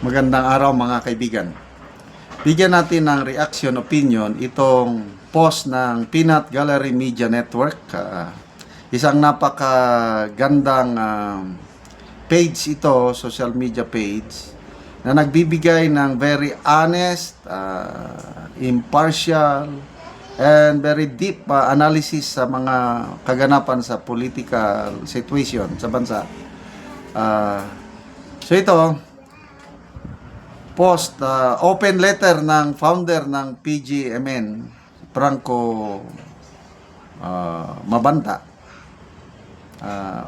Magandang araw mga kaibigan. Bigyan natin ng reaction opinion itong post ng Peanut Gallery Media Network. Isang napakagandang page ito, social media page, na nagbibigay ng very honest, impartial, and very deep analysis sa mga kaganapan sa political situation sa bansa. So ito, post, open letter ng founder ng PGMN, Franco Mabanta.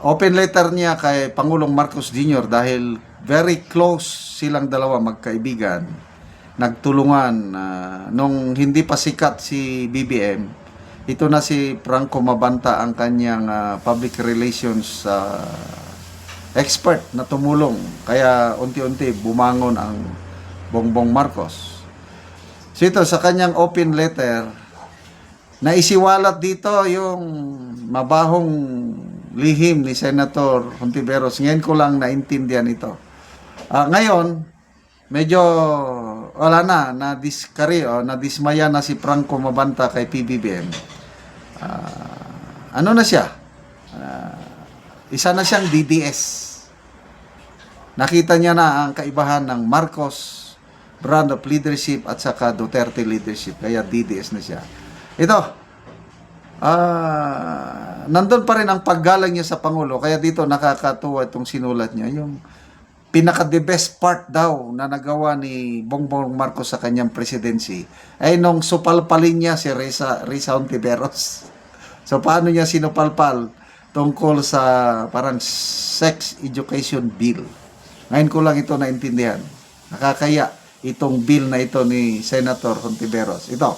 Open letter niya kay Pangulong Marcos Jr. dahil very close silang dalawa, magkaibigan. Nagtulungan nung hindi pa sikat si BBM. Ito na si Franco Mabanta ang kanyang public relations expert na tumulong. Kaya unti-unti bumangon ang Bongbong Marcos. So ito, sa kanyang open letter, naisiwalat dito yung mabahong lihim ni Senator Hontiveros. Ngayon ko lang naintindihan ito. Ngayon, medyo wala na, nadismaya na si Franco Mabanta kay PBBM. Ano na siya? Isa na siyang DDS. Nakita niya na ang kaibahan ng Marcos brand of leadership at saka Duterte leadership. Kaya DDS na siya. Ito, nandun pa rin ang paggalang niya sa Pangulo. Kaya dito nakakatuwa itong sinulat niya. Yung pinaka-the best part daw na nagawa ni Bongbong Marcos sa kanyang presidency ay nung supalpalin niya si Risa Hontiveros. So paano niya sinupalpal tungkol sa parang sex education bill. Ngayon ko lang ito naintindihan. Nakakaya itong bill na ito ni Senator Hontiveros. Ito.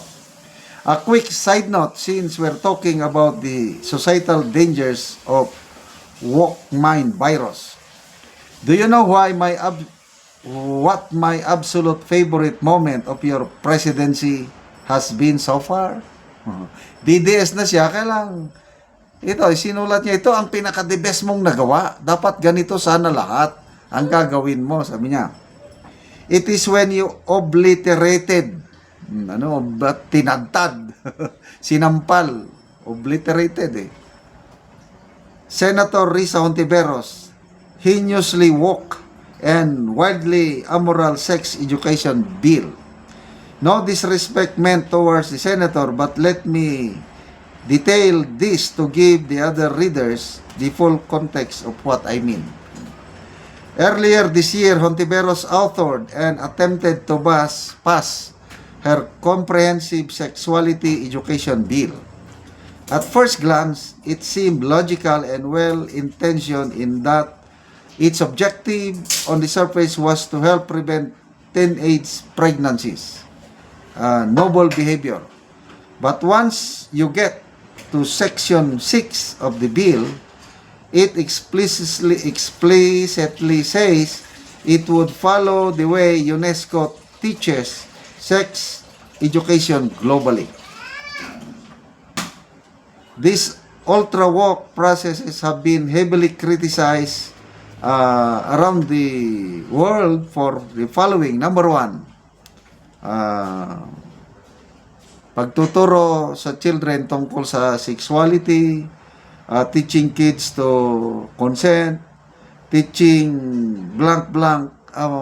A quick side note, since we're talking about the societal dangers of woke mind virus. Do you know what my absolute favorite moment of your presidency has been so far? DDS na siya, kailang ito, sinulat niya, ito ang pinaka-the best mong nagawa. Dapat ganito sana lahat ang gagawin mo, sabi niya. It is when you obliterated, tinadtad, sinampal, obliterated Senator Risa Hontiveros, heinously woke and widely immoral sex education bill. No disrespect meant towards the senator, but let me detail this to give the other readers the full context of what I mean. Earlier this year, Hontiveros authored and attempted to pass her comprehensive sexuality education bill. At first glance, it seemed logical and well-intentioned in that its objective on the surface was to help prevent teenage pregnancies. Noble behavior. But once you get to Section 6 of the bill, it explicitly says it would follow the way UNESCO teaches sex education globally. These ultra-woke processes have been heavily criticized around the world for the following. Number one, pagtuturo sa children tungkol sa sexuality, teaching kids to consent, teaching blank,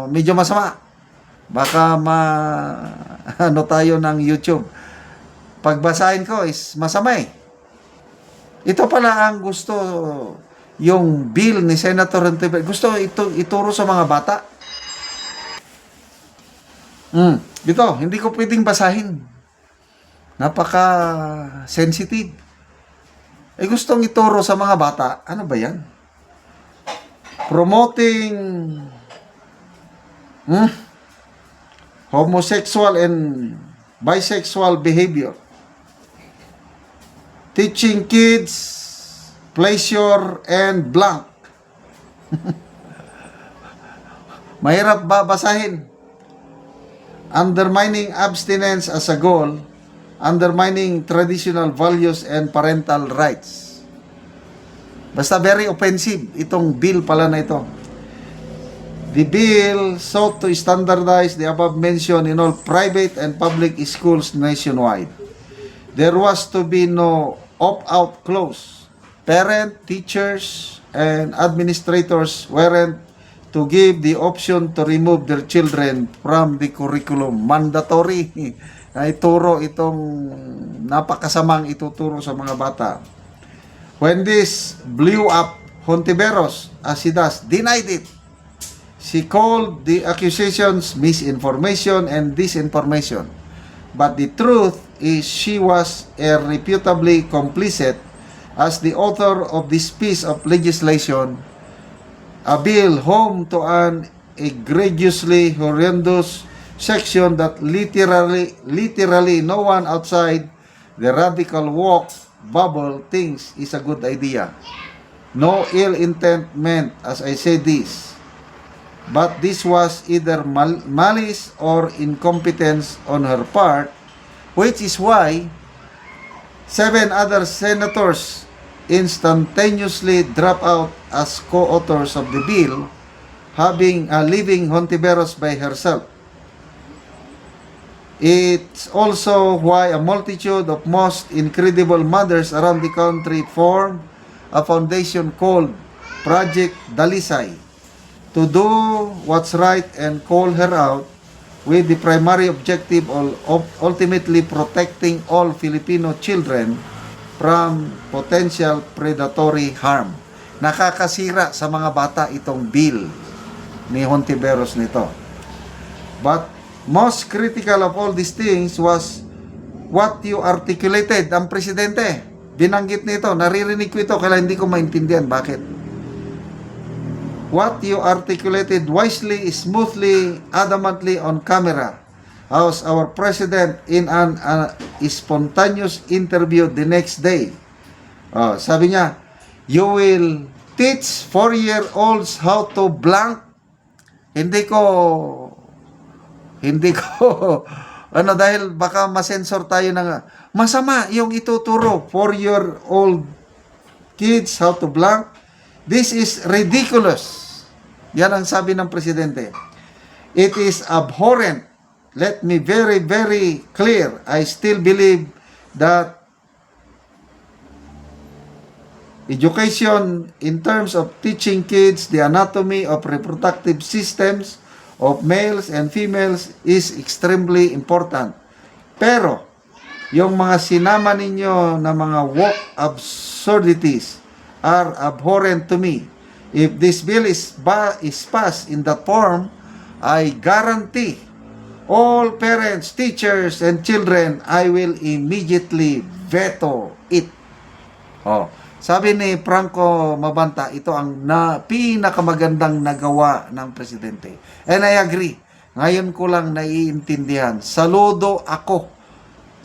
medyo masama. Baka ano tayo ng YouTube. Pagbasahin ko is masama Ito pala ang gusto, yung bill ni Senator Hontiveros. Gusto ituro sa mga bata. Dito, hindi ko pwedeng basahin. Napaka-sensitive. Gustong ituro sa mga bata. Ano ba yan? Promoting homosexual and bisexual behavior. Teaching kids pleasure and blank. Mahirap ba basahin? Undermining abstinence as a goal, undermining traditional values and parental rights. Basta very offensive itong bill pala na ito. The bill sought to standardize the above mentioned in all private and public schools nationwide. There was to be no opt-out clause. Parent, teachers, and administrators weren't to give the option to remove their children from the curriculum. Mandatory na ituro itong napakasamang ituturo sa mga bata. When this blew up, Hontiveros, as he does, denied it. She called the accusations misinformation and disinformation. But the truth is she was irrefutably complicit as the author of this piece of legislation, a bill home to an egregiously horrendous section that literally no one outside the radical woke bubble thinks is a good idea. No ill intent meant as I say this, but this was either malice or incompetence on her part, which is why 7 other senators instantaneously drop out as co-authors of the bill, leaving Hontiveros by herself. It's also why a multitude of most incredible mothers around the country formed a foundation called Project Dalisay to do what's right and call her out with the primary objective of ultimately protecting all Filipino children from potential predatory harm. Nakakasira sa mga bata itong bill ni Hontiveros nito. But most critical of all these things was what you articulated, ang presidente. Binanggit nito, naririnig ko ito, kaya hindi ko maintindihan bakit. What you articulated wisely, smoothly, adamantly on camera. As our president in an spontaneous interview the next day. Sabi niya, you will teach 4-year-olds how to blank. Hindi ko dahil baka masensor tayo ng masama yung ituturo 4-year-old kids how to blank. This is ridiculous. Yan ang sabi ng presidente. It is abhorrent. Let me very, very clear. I still believe that education in terms of teaching kids the anatomy of reproductive systems of males and females is extremely important. Pero, yung mga sinama ninyo na mga woke absurdities are abhorrent to me. If this bill is passed in that form, I guarantee all parents, teachers, and children, I will immediately veto it. Sabi ni Franco Mabanta, ito ang pinakamagandang nagawa ng presidente. And I agree. Ngayon ko lang naiintindihan. Saludo ako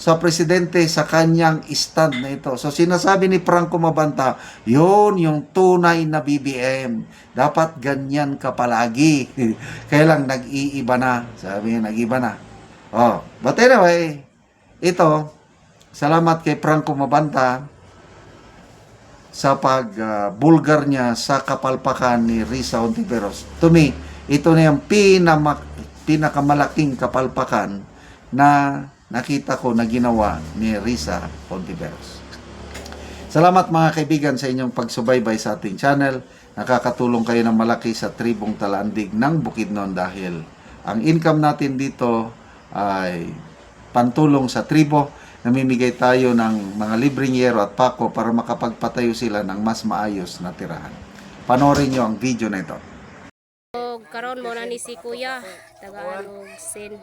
sa presidente sa kanyang stand na ito. So sinasabi ni Franco Mabanta, yun yung tunay na BBM. Dapat ganyan ka palagi. Kaya lang nag-iiba na. Sabi niya, nag-iba na. But anyway, ito, salamat kay Franco Mabanta sa pagbulgar niya sa kapalpakan ni Risa Hontiveros. To me, ito na yung pinakamalaking kapalpakan na nakita ko na ginawa ni Risa Hontiveros. Salamat mga kaibigan sa inyong pagsubaybay sa ating channel. Nakakatulong kayo ng malaki sa tribong Talandig ng Bukidnon dahil ang income natin dito ay pantulong sa tribo. Namimigay tayo ng mga libreng yero at pako para makapagpatayo sila ng mas maayos na tirahan. Panoorin nyo ang video na ito. Karon mo na ni si Kuya, tagaan og send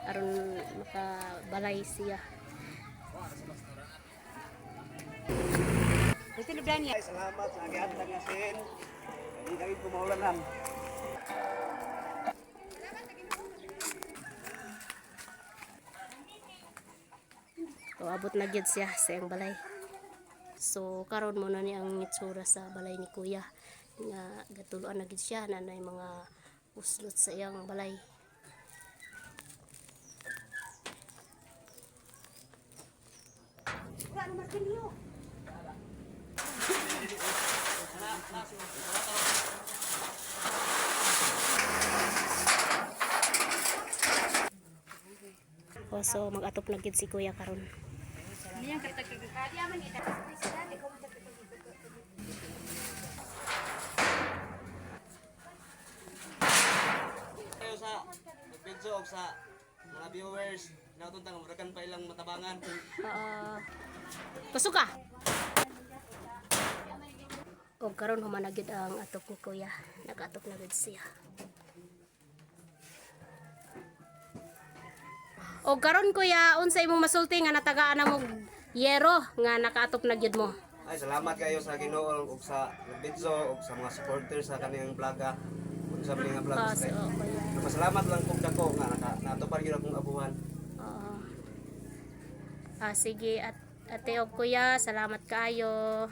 aron makabalay siya. Salamat sa gihatag nga sin. Hindi kami kumaulanan. So abot na gyud siya sa iyang balay. So karon mo na ni ang itsura sa balay ni Kuya. Nga gatuluan na gyud siya na mga uslot sa iyang balay. O so mag-atop na gid si kuya karon. Kayo sa video og sa mga viewers, natuntang murakan pa ilang matabangan. Tusok ka. O karon humanagid ang atop ni kuya. Nag-atop na gid siya. O karon kuya, unsa imong masulti nga natagaan na mo yero nga nakaatop na gyud mo? Ay, salamat kayo sa Ginoo ug sa video ug sa mga supporters sa kaniyang vloga. Ug sa mga vlogs kay. Kuya. Masalamat lang kung dako nga natupad gyud akong abuhan. Oo. Sige at ate og kuya, salamat kaayo.